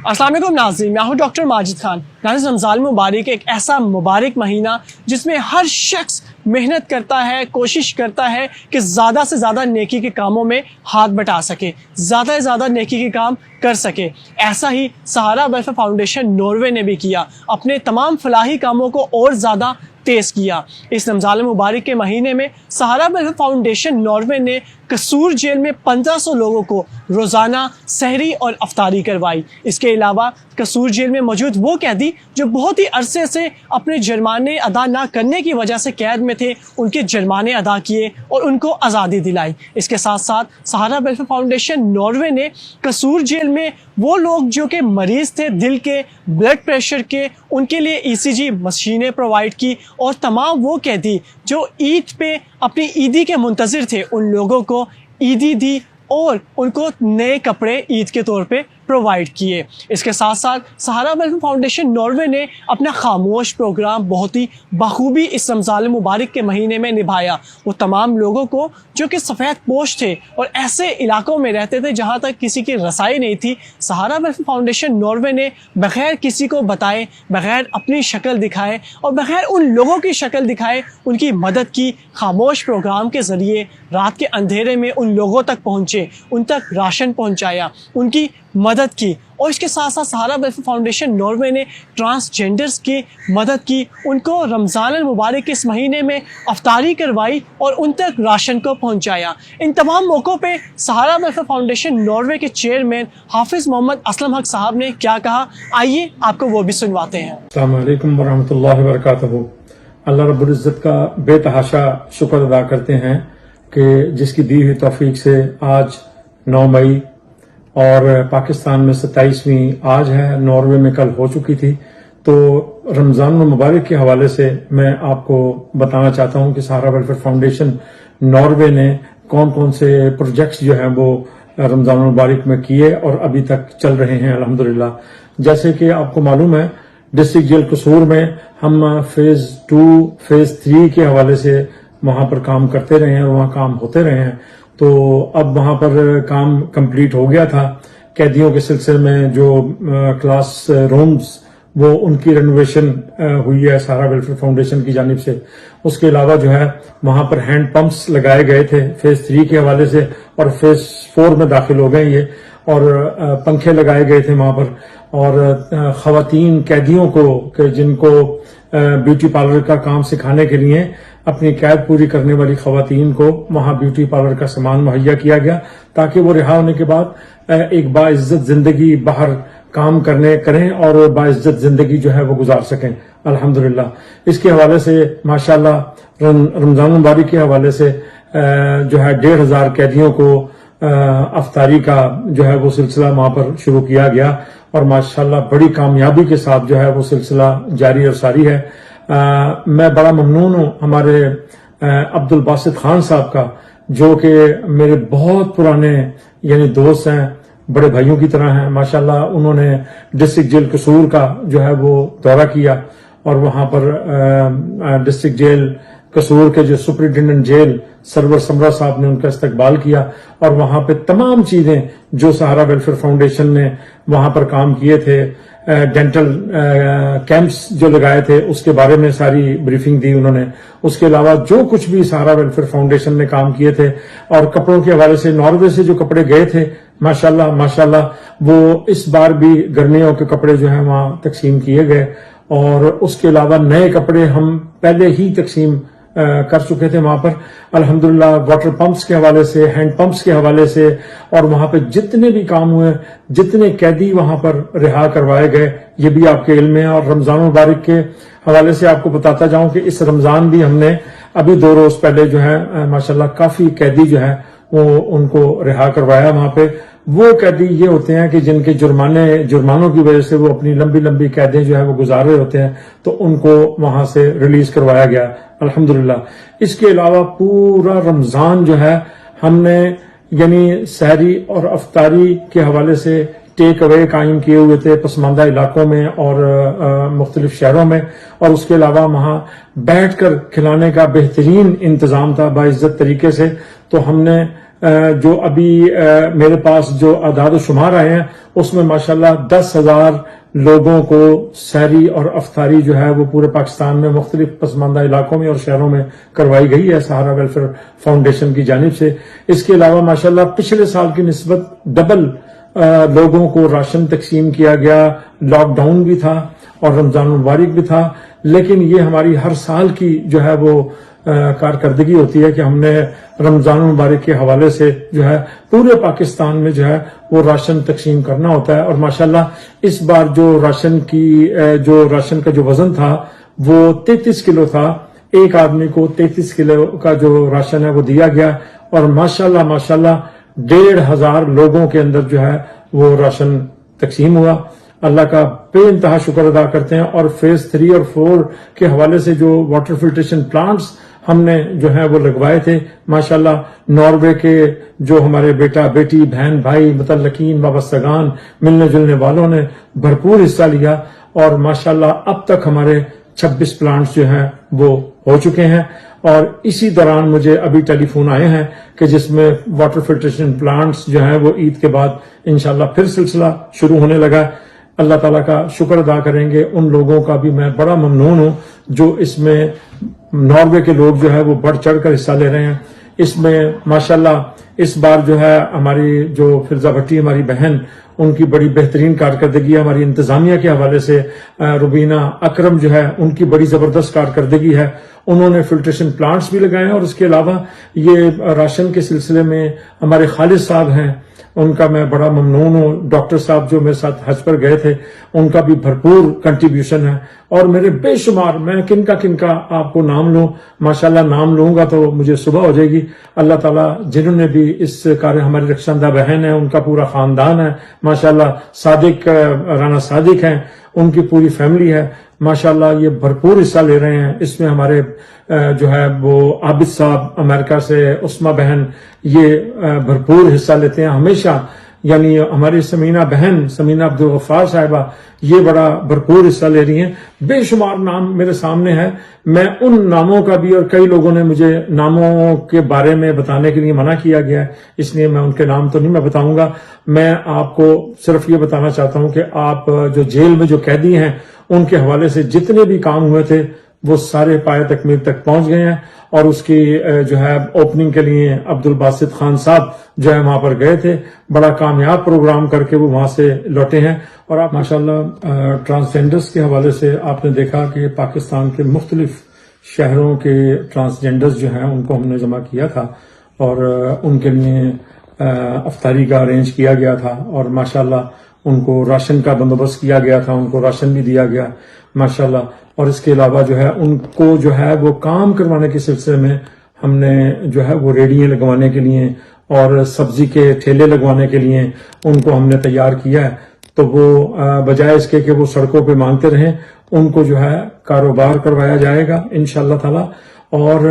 السلام علیکم ناظرین، میں ہوں ڈاکٹر ماجد خان۔ ناظرین، رمضان مبارک ایک ایسا مبارک مہینہ جس میں ہر شخص محنت کرتا ہے، کوشش کرتا ہے کہ زیادہ سے زیادہ نیکی کے کاموں میں ہاتھ بٹا سکے، زیادہ سے زیادہ نیکی کے کام کر سکے۔ ایسا ہی سہارا ویلفیئر فاؤنڈیشن ناروے نے بھی کیا، اپنے تمام فلاحی کاموں کو اور زیادہ تیز کیا۔ اس رمضان مبارک کے مہینے میں سہارا ویلفیئر فاؤنڈیشن ناروے نے قصور جیل میں 1500 لوگوں کو روزانہ سحری اور افطاری کروائی۔ اس کے علاوہ قصور جیل میں موجود وہ قیدی جو بہت ہی عرصے سے اپنے جرمانے ادا نہ کرنے کی وجہ سے قید میں تھے، ان کے جرمانے ادا کیے اور ان کو آزادی دلائی۔ اس کے ساتھ ساتھ سہارا ویلفیئر فاؤنڈیشن ناروے نے قصور جیل میں وہ لوگ جو کہ مریض تھے دل کے، بلڈ پریشر کے، ان کے لیے ECG مشینیں پرووائڈ کی، اور تمام وہ قیدی جو عید پہ اپنی عیدی کے منتظر تھے ان لوگوں کو عیدی دی اور ان کو نئے کپڑے عید کے طور پہ پرووائڈ کیے۔ اس کے ساتھ ساتھ سہارا ویلفیئر فاؤنڈیشن ناروے نے اپنا خاموش پروگرام بہت ہی بخوبی اس رمضان مبارک کے مہینے میں نبھایا۔ وہ تمام لوگوں کو جو کہ سفید پوش تھے اور ایسے علاقوں میں رہتے تھے جہاں تک کسی کی رسائی نہیں تھی، سہارا ویلفیئر فاؤنڈیشن ناروے نے بغیر کسی کو بتائے، بغیر اپنی شکل دکھائے اور بغیر ان لوگوں کی شکل دکھائے ان کی مدد کی۔ خاموش پروگرام کے ذریعے رات کے اندھیرے میں ان لوگوں تک پہنچے، ان تک راشن پہنچایا، ان کی مدد کی۔ اور اس کے ساتھ ساتھ سہارا ویلفیئر فاؤنڈیشن ناروے نے ٹرانسجینڈرز کی مدد کی، ان کو رمضان المبارک کے اس مہینے میں افطاری کروائی اور ان تک راشن کو پہنچایا۔ ان تمام موقعوں پہ سہارا ویلفیئر فاؤنڈیشن ناروے کے چیئرمین حافظ محمد اسلم حق صاحب نے کیا کہا، آئیے آپ کو وہ بھی سنواتے ہیں۔ السلام علیکم ورحمۃ اللہ وبرکاتہ۔ اللہ رب العزت کا بے تحاشا شکر ادا کرتے ہیں کہ جس کی دی ہوئی توفیق سے آج 9 مئی اور پاکستان میں 27ویں آج ہے، ناروے میں کل ہو چکی تھی۔ تو رمضان المبارک کے حوالے سے میں آپ کو بتانا چاہتا ہوں کہ سہارا ویلفیئر فاؤنڈیشن ناروے نے کون کون سے پروجیکٹس جو ہیں وہ رمضان المبارک میں کیے اور ابھی تک چل رہے ہیں الحمدللہ۔ جیسے کہ آپ کو معلوم ہے، ڈسٹرکٹ جیل قصور میں ہم فیز 2 فیز 3 کے حوالے سے وہاں پر کام کرتے رہے ہیں اور وہاں کام ہوتے رہے ہیں۔ تو اب وہاں پر کام کمپلیٹ ہو گیا تھا۔ قیدیوں کے سلسلے میں جو کلاس رومز وہ ان کی رینوویشن ہوئی ہے سہارا ویلفیئر فاؤنڈیشن کی جانب سے۔ اس کے علاوہ جو ہے وہاں پر ہینڈ پمپس لگائے گئے تھے فیز 3 کے حوالے سے، اور فیز 4 میں داخل ہو گئے یہ، اور پنکھے لگائے گئے تھے وہاں پر، اور خواتین قیدیوں کو کہ جن کو بیوٹی پارلر کا کام سکھانے کے لیے اپنی قید پوری کرنے والی خواتین کو وہاں بیوٹی پارلر کا سامان مہیا کیا گیا تاکہ وہ رہا ہونے کے بعد ایک باعزت زندگی باہر کام کریں اور باعزت زندگی جو ہے وہ گزار سکیں الحمدللہ۔ اس کے حوالے سے ماشاءاللہ رمضان مبارک کے حوالے سے جو ہے 1500 قیدیوں کو افطاری کا جو ہے وہ سلسلہ وہاں پر شروع کیا گیا، اور ماشاءاللہ بڑی کامیابی کے ساتھ جو ہے وہ سلسلہ جاری اور ساری ہے۔ میں بڑا ممنون ہوں ہمارے عبدالباسط خان صاحب کا، جو کہ میرے بہت پرانے یعنی دوست ہیں، بڑے بھائیوں کی طرح ہیں ماشاءاللہ۔ انہوں نے ڈسٹرکٹ جیل قصور کا جو ہے وہ دورہ کیا، اور وہاں پر ڈسٹرکٹ جیل قصور کے جو سپرنٹینڈنٹ جیل سرور سمرا صاحب نے ان کا استقبال کیا، اور وہاں پہ تمام چیزیں جو سہارا ویلفیئر فاؤنڈیشن نے وہاں پر کام کیے تھے، ڈینٹل کیمپس جو لگائے تھے اس کے بارے میں ساری بریفنگ دی انہوں نے۔ اس کے علاوہ جو کچھ بھی سہارا ویلفیئر فاؤنڈیشن نے کام کیے تھے، اور کپڑوں کے حوالے سے ناروے سے جو کپڑے گئے تھے ماشاءاللہ وہ اس بار بھی گرمیوں کے کپڑے جو ہیں وہاں تقسیم کیے گئے، اور اس کے علاوہ نئے کپڑے ہم پہلے ہی تقسیم کر چکے تھے وہاں پر الحمدللہ۔ واٹر پمپس کے حوالے سے، ہینڈ پمپس کے حوالے سے، اور وہاں پہ جتنے بھی کام ہوئے، جتنے قیدی وہاں پر رہا کروائے گئے، یہ بھی آپ کے علم میں ہے۔ اور رمضان مبارک کے حوالے سے آپ کو بتاتا جاؤں کہ اس رمضان بھی ہم نے ابھی 2 روز پہلے جو ہے ماشاءاللہ کافی قیدی جو ہے وہ ان کو رہا کروایا وہاں پہ۔ وہ قیدی یہ ہوتے ہیں کہ جن کے جرمانوں کی وجہ سے وہ اپنی لمبی قیدیں جو ہے وہ گزار رہے ہوتے ہیں، تو ان کو وہاں سے ریلیز کروایا گیا الحمدللہ۔ اس کے علاوہ پورا رمضان جو ہے ہم نے یعنی سحری اور افطاری کے حوالے سے ٹیک اوے قائم کیے ہوئے تھے پسماندہ علاقوں میں اور مختلف شہروں میں، اور اس کے علاوہ وہاں بیٹھ کر کھلانے کا بہترین انتظام تھا باعزت طریقے سے. تو ہم نے جو ابھی میرے پاس جو اعداد و شمار آئے ہیں اس میں ماشاءاللہ 10,000 لوگوں کو سحری اور افطاری جو ہے وہ پورے پاکستان میں مختلف پسماندہ علاقوں میں اور شہروں میں کروائی گئی ہے سہارا ویلفیئر فاؤنڈیشن کی جانب سے. اس کے علاوہ ماشاءاللہ پچھلے سال کی نسبت ڈبل لوگوں کو راشن تقسیم کیا گیا. لاک ڈاؤن بھی تھا اور رمضان المبارک بھی تھا، لیکن یہ ہماری ہر سال کی جو ہے وہ کارکردگی ہوتی ہے کہ ہم نے رمضان المبارک کے حوالے سے جو ہے پورے پاکستان میں جو ہے وہ راشن تقسیم کرنا ہوتا ہے. اور ماشاءاللہ اس بار جو راشن کا جو وزن تھا وہ 33 کلو تھا. ایک آدمی کو 33 کلو کا جو راشن ہے وہ دیا گیا، اور ماشاءاللہ 1,500 لوگوں کے اندر جو ہے وہ راشن تقسیم ہوا. اللہ کا بے انتہا شکر ادا کرتے ہیں. اور فیز 3 اور 4 کے حوالے سے جو واٹر فلٹریشن پلانٹس ہم نے جو ہے وہ لگوائے تھے، ماشاءاللہ ناروے کے جو ہمارے بیٹا بیٹی بہن بھائی متعلقین وابستگان ملنے جلنے والوں نے بھرپور حصہ لیا، اور ماشاءاللہ اب تک ہمارے 26 پلانٹس جو ہیں وہ ہو چکے ہیں. اور اسی دوران مجھے ابھی ٹیلی فون آئے ہیں کہ جس میں واٹر فلٹریشن پلانٹس جو ہیں وہ عید کے بعد انشاءاللہ پھر سلسلہ شروع ہونے لگا. اللہ تعالیٰ کا شکر ادا کریں گے. ان لوگوں کا بھی میں بڑا ممنون ہوں جو اس میں ناروے کے لوگ جو ہے وہ بڑھ چڑھ کر حصہ لے رہے ہیں. اس میں ماشاءاللہ اس بار جو ہے ہماری جو فضا بھٹی ہماری بہن، ان کی بڑی بہترین کارکردگی ہے. ہماری انتظامیہ کے حوالے سے روبینہ اکرم جو ہے ان کی بڑی زبردست کارکردگی ہے. انہوں نے فلٹریشن پلانٹس بھی لگائے ہیں، اور اس کے علاوہ یہ راشن کے سلسلے میں ہمارے خالد صاحب ہیں، ان کا میں بڑا ممنون ہوں. ڈاکٹر صاحب جو میرے ساتھ حج پر گئے تھے، ان کا بھی بھرپور کنٹریبیوشن ہے. اور میرے بے شمار، میں کن کا آپ کو نام لوں، ماشاءاللہ نام لوں گا تو مجھے صبح ہو جائے گی. اللہ تعالیٰ جنہوں نے بھی اس کارے، ہماری رخشندہ بہن ہے، ان کا پورا خاندان ہے ماشاءاللہ، صادق رانا صادق ہیں، ان کی پوری فیملی ہے ماشاءاللہ، یہ بھرپور حصہ لے رہے ہیں. اس میں ہمارے جو ہے وہ عابد صاحب امریکہ سے، عثمہ بہن، یہ بھرپور حصہ لیتے ہیں ہمیشہ. یعنی ہماری سمینہ بہن، سمینہ عبدالغفار صاحبہ، یہ بڑا بھرپور حصہ لے رہی ہیں. بے شمار نام میرے سامنے ہے. میں ان ناموں کا بھی، اور کئی لوگوں نے مجھے ناموں کے بارے میں بتانے کے لیے منع کیا گیا ہے، اس لیے میں ان کے نام تو نہیں میں بتاؤں گا. میں آپ کو صرف یہ بتانا چاہتا ہوں کہ آپ جو جیل میں جو قیدی ہیں، ان کے حوالے سے جتنے بھی کام ہوئے تھے وہ سارے پایہ تکمیل تک پہنچ گئے ہیں. اور اس کی جو ہے اوپننگ کے لیے عبد الباسط خان صاحب جو ہے وہاں پر گئے تھے، بڑا کامیاب پروگرام کر کے وہ وہاں سے لوٹے ہیں. اور آپ ماشاءاللہ ٹرانسجینڈرز کے حوالے سے آپ نے دیکھا کہ پاکستان کے مختلف شہروں کے ٹرانسجینڈرز جو ہیں ان کو ہم نے جمع کیا تھا، اور ان کے لیے افطاری کا ارینج کیا گیا تھا، اور ماشاءاللہ ان کو راشن کا بندوبست کیا گیا تھا، ان کو راشن بھی دیا گیا ماشاءاللہ. اور اس کے علاوہ جو ہے ان کو جو ہے وہ کام کروانے کے سلسلے میں ہم نے جو ہے وہ ریڑیاں لگوانے کے لیے اور سبزی کے ٹھیلے لگوانے کے لیے ان کو ہم نے تیار کیا ہے. تو وہ بجائے اس کے کہ وہ سڑکوں پہ مانگتے رہیں، ان کو جو ہے کاروبار کروایا جائے گا انشاءاللہ تعالی، اور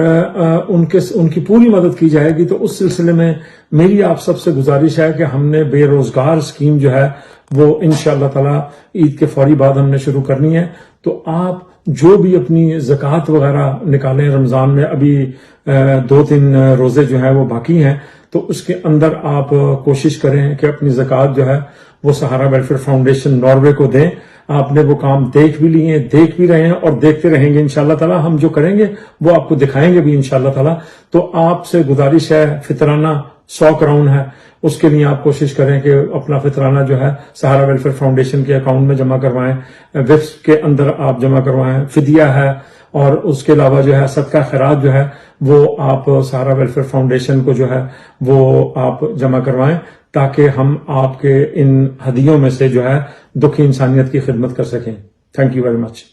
ان کی پوری مدد کی جائے گی. تو اس سلسلے میں میری آپ سب سے گزارش ہے کہ ہم نے بے روزگار اسکیم جو ہے وہ انشاءاللہ تعالی عید کے فوری بعد ہم نے شروع کرنی ہے. تو آپ جو بھی اپنی زکوٰۃ وغیرہ نکالیں، رمضان میں ابھی 2-3 روزے جو ہیں وہ باقی ہیں، تو اس کے اندر آپ کوشش کریں کہ اپنی زکوٰۃ جو ہے وہ سہارا ویلفیئر فاؤنڈیشن ناروے کو دیں. آپ نے وہ کام دیکھ بھی لیے ہیں، دیکھ بھی رہے ہیں، اور دیکھتے رہیں گے انشاءاللہ تعالی. ہم جو کریں گے وہ آپ کو دکھائیں گے بھی انشاءاللہ تعالی. تو آپ سے گزارش ہے، فطرانہ 100 کراؤن ہے، اس کے لیے آپ کوشش کریں کہ اپنا فطرانہ جو ہے سہارا ویلفیئر فاؤنڈیشن کے اکاؤنٹ میں جمع کروائیں، وفس کے اندر آپ جمع کروائیں. فدیہ ہے، اور اس کے علاوہ جو ہے صدقہ خیرات جو ہے وہ آپ سہارا ویلفیئر فاؤنڈیشن کو جو ہے وہ آپ جمع کروائیں، تاکہ ہم آپ کے ان ہدیوں میں سے جو ہے دکھی انسانیت کی خدمت کر سکیں. Thank you very much.